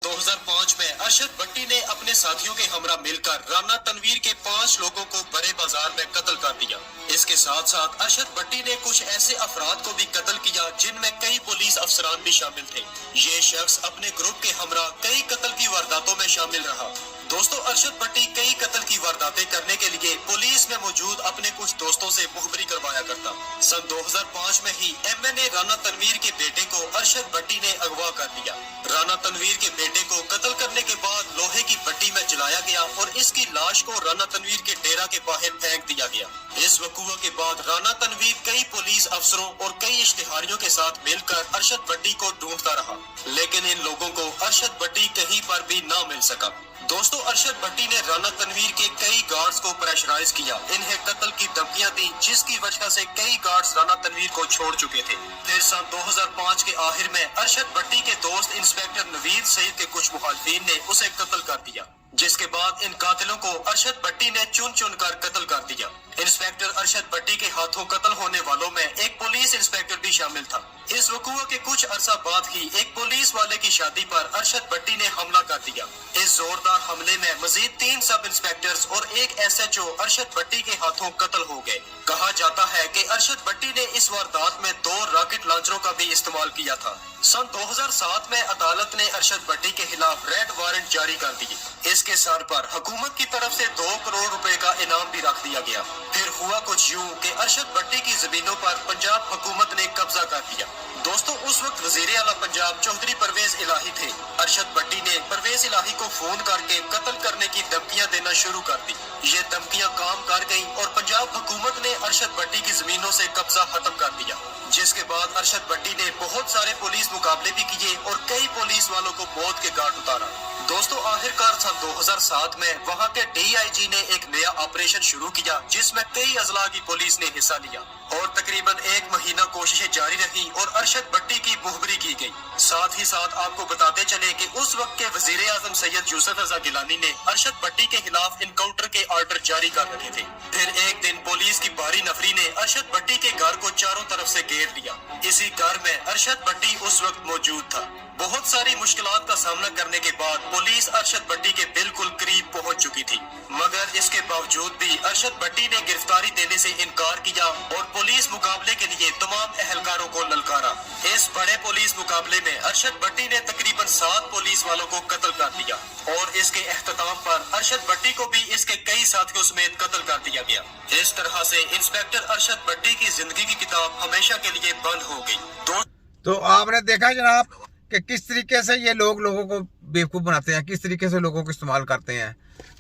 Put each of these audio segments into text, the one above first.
2005 में अरशद भट्टी ने अपने साथियों के हमरा मिलकर राना तनवीर के 5 लोगों को बड़े बाजार में कत्ल कर दिया। इसके साथ साथ अरशद भट्टी ने कुछ ऐसे अफराद को भी कत्ल किया जिनमें कई पुलिस अफसरान भी शामिल थे। ये शख्स अपने ग्रुप के हमरा कई कत्ल की वारदातों में शामिल रहा। दोस्तों, अरशद भट्टी कई कत्ल की वारदातें करने के लिए पुलिस में मौजूद अपने कुछ दोस्तों से मुखबरी करवाया करता। सन 2005 में ही एमएनए राना तनवीर के बेटे को अरशद भट्टी ने अगवा कर लिया। राना तनवीर के बेटे को कत्ल करने के बाद लोहे की भट्टी में जलाया गया और इसकी लाश को राना तनवीर के डेरा के बाहर फेंक दिया गया। इस वक़ूआ के बाद राना तनवीर कई पुलिस अफसरों और कई इश्तिहारियों के साथ मिलकर अरशद भट्टी को ढूंढता रहा, लेकिन इन लोगों को अरशद भट्टी कहीं पर भी न मिल सका। दोस्तों, अरशद भट्टी ने राना तनवीर के कई गार्ड्स को प्रेशराइज किया, इन्हें कत्ल की धमकियां दी, जिसकी वजह से कई गार्ड्स राना तनवीर को छोड़ चुके थे। फिर सन 2005 के आखिर में अरशद भट्टी के दोस्त इंस्पेक्टर नवीद सईद के कुछ मुखालिफिन ने उसे कत्ल कर दिया, जिसके बाद इन कातिलों को अरशद भट्टी ने चुन चुन कर कत्ल कर दिया। इंस्पेक्टर अरशद भट्टी के हाथों कत्ल होने वालों में एक पुलिस इंस्पेक्टर भी शामिल था। इस वक़ूआ के कुछ अरसा बाद ही एक पुलिस वाले की शादी पर अरशद भट्टी ने हमला कर दिया। इस जोरदार हमले में मजीद 3 सब इंस्पेक्टर्स और एक SHO अरशद भट्टी के हाथों कत्ल हो गए। कहा जाता है कि अरशद भट्टी ने इस वारदात में 2 रॉकेट लॉन्चरों का भी इस्तेमाल किया था। सन 2007 में अदालत ने अरशद भट्टी के खिलाफ रेड वारंट जारी कर दिए। इसके सर पर हुकूमत की तरफ से 2 करोड़ रुपए का इनाम भी रख दिया गया। फिर हुआ कुछ यूं कि अरशद भट्टी की जमीनों पर पंजाब हुकूमत ने कब्जा कर लिया। दोस्तों, उस वक्त वजीर आला पंजाब चौधरी परवेज इलाही थे। अरशद भट्टी ने परवेज इलाही को फोन करके कत्ल करने की धमकियां देना शुरू कर दी। ये धमकियां काम कर गईं और पंजाब हुकूमत ने अरशद भट्टी की जमीनों से कब्जा खत्म कर दिया, जिसके बाद अरशद भट्टी ने बहुत सारे पुलिस मुकाबले भी किए और कई पुलिस वालों को मौत के घाट उतारा। दोस्तों, आखिरकार सन 2007 में वहां के DIG ने एक नया ऑपरेशन शुरू किया, जिसमें कई अजला की पुलिस ने हिस्सा लिया और तकरीबन 1 महीना कोशिशें जारी रही और अरशद भट्टी की मुखबरी की गई। साथ ही साथ आपको बताते चले कि उस वक्त के वजीर आजम सैयद यूसुफ रजा गिलानी ने अरशद भट्टी के खिलाफ इनकाउंटर के ऑर्डर जारी कर रखे थे। फिर एक दिन पुलिस की भारी नफरी ने अरशद भट्टी के घर को चारों तरफ से घेर लिया। इसी घर में अरशद भट्टी उस वक्त मौजूद था। बहुत सारी मुश्किलात का सामना करने के बाद पुलिस अरशद भट्टी के बिल्कुल करीब पहुंच चुकी थी, मगर इसके बावजूद भी अरशद भट्टी ने गिरफ्तारी देने से इनकार किया और पुलिस मुकाबले के लिए तमाम अहलकारों को ललकारा। इस बड़े पुलिस मुकाबले में अरशद भट्टी ने तकरीबन 7 पुलिस वालों को कत्ल कर दिया और इसके एख्तिताम पर अरशद भट्टी को भी इसके कई साथियों समेत कत्ल कर दिया गया। इस तरह से इंस्पेक्टर अरशद भट्टी की जिंदगी की किताब हमेशा के लिए बंद हो गई। तो आपने देखा जनाब कि किस तरीके से ये लोगों को बेवकूफ़ बनाते हैं, किस तरीके से लोगों को इस्तेमाल करते हैं।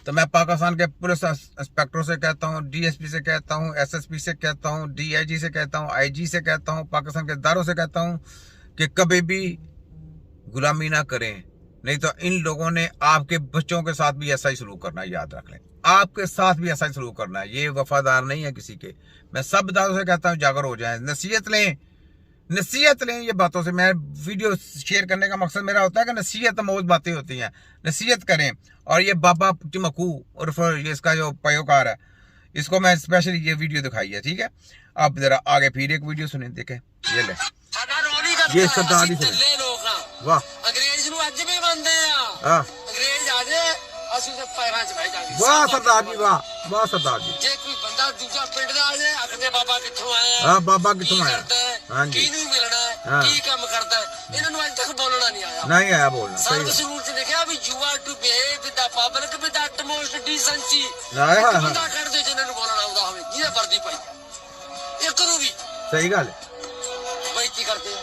तो मैं पाकिस्तान के पुलिस इंस्पेक्टरों से कहता हूँ, DSP से कहता हूँ, SSP से कहता हूँ, DIG से कहता हूँ, IG से कहता हूँ, पाकिस्तान के इदारों से कहता हूँ कि कभी भी गुलामी ना करें, नहीं तो इन लोगों ने आपके बच्चों के साथ भी ऐसा ही सलूक करना है। याद रख लें, आपके साथ भी ऐसा ही सलूक करना है। ये वफादार नहीं है किसी के। मैं सब इदारों से कहता हूँ जागर हो जाए, नसीहत लें ये बातों से। मैं वीडियो शेयर करने का मकसद मेरा होता है कि नसीहत मौज बातें होती हैं, नसीहत करें। और ये बाबा टिमकू और ये इसका जो पैरोकार है, इसको मैं स्पेशली ये वीडियो दिखाई है, ठीक है। अब जरा आगे फिर एक वीडियो सुने, देखें। ये ले, ये सरदार जी सुने। वाह, अंग्रेज नूं अज भी मनदे आ। हां, अंग्रेज आ जाए ਅਸੀਂ ਤੇ ਪੈਰਾਂ 'ਚ ਬਹਿ ਜਾਾਂਗੇ। वाह सरदार जी, वाह सरदार जी। ਜੇ ਕੋਈ ਬੰਦਾ ਦੂਜਾ ਪਿੰਡ ਦਾ ਆ ਜਾਏ, ਆਖਦੇ ਬਾਬਾ ਕਿੱਥੋਂ ਆਇਆ, हाँ, बाबा कितों आया? हाँ जी, ਕਿਹਨੂੰ ਮਿਲਣਾ ਹੈ, हाँ। ਕੀ ਕੰਮ ਕਰਦਾ ਹੈ, ਇਹਨਾਂ ਨੂੰ ਅੱਜ ਤੱਕ ਬੋਲਣਾ ਨਹੀਂ ਆਇਆ। नहीं आया बोलना, सही ਸਰਵਿਸ ਰੂਲ 'ਚ ਲਿਖਿਆ ਵੀ you are to behave with the public with utmost decency. हाँ हाँ, ਬੰਦਾ ਕੱਢ ਦੇ ਜਿਹਨਾਂ ਨੂੰ ਬੋਲਣਾ ਆਉਂਦਾ ਹੋਵੇ, ਜਿਹਦੇ ਵਰਦੀ ਪਾਈ ਇੱਕ ਨੂੰ ਵੀ सही गल है, ਬੇਇੱਜ਼ਤੀ ਕਰਦੇ ਆ।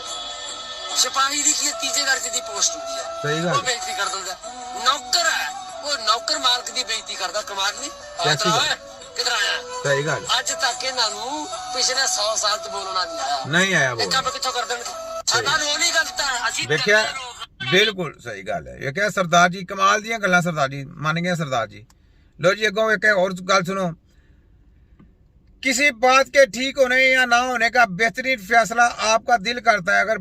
ਸਿਪਾਹੀ ਦੀ ਕੀ ਤੀਜੇ ਦਰਜੇ ਦੀ ਪੋਸਟ ਹੁੰਦੀ ਹੈ, सही ਉਹ गल, ਬੇਇੱਜ਼ਤੀ ਕਰ ਦਿੰਦਾ। ਨੌਕਰ ਹੈ, ਉਹ ਨੌਕਰ ਮਾਲਕ ਦੀ ਬੇਇੱਜ਼ਤੀ ਕਰਦਾ। ਕਮਾਲ ਨਹੀਂ ਕੈਸੀ ਗੱਲ? ਕਿਧਰ ਆਇਆ? सही गल, ਅੱਜ ਤੱਕ ਇਹਨਾਂ ਨੂੰ ਪਿਛਲੇ 100 ਸਾਲ ਚ ਬੋਲਣਾ ਨਹੀਂ ਆਇਆ। नहीं आया ਇਹ बोलना। ਕੰਮ ਕਿੱਥੋਂ ਕਰ ਦੇਣਗੇ? ਸਾਡਾ ਰੋਲ ਹੀ ਗਲਤ ਹੈ। ਅਸੀਂ देखिया, ਧੱਕੇ ਲੋਕ। बिल्कुल सही गल है। ये क्या सरदार जी कमाल दियां गल्लां, सरदार जी मान गए सरदार जी। लो जी अगों एक और गल सुनो। किसी बात के ठीक होने या ना होने का बेहतरीन फैसला आपका दिल करता है। अगर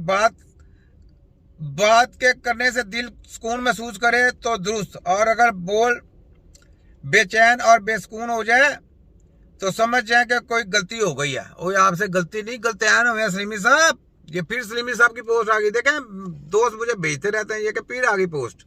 बात के करने से दिल सुकून महसूस करे तो दुरुस्त, और अगर बोल बेचैन और बेसुकून हो जाए तो समझ जाए कि कोई गलती हो गई है। वो आपसे गलती नहीं, गलतियान हुए सलीमी साहब। ये फिर सलीमी साहब की पोस्ट आ गई। देखें, दोस्त मुझे भेजते रहते हैं ये कि फिर आ गई पोस्ट।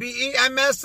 BEMS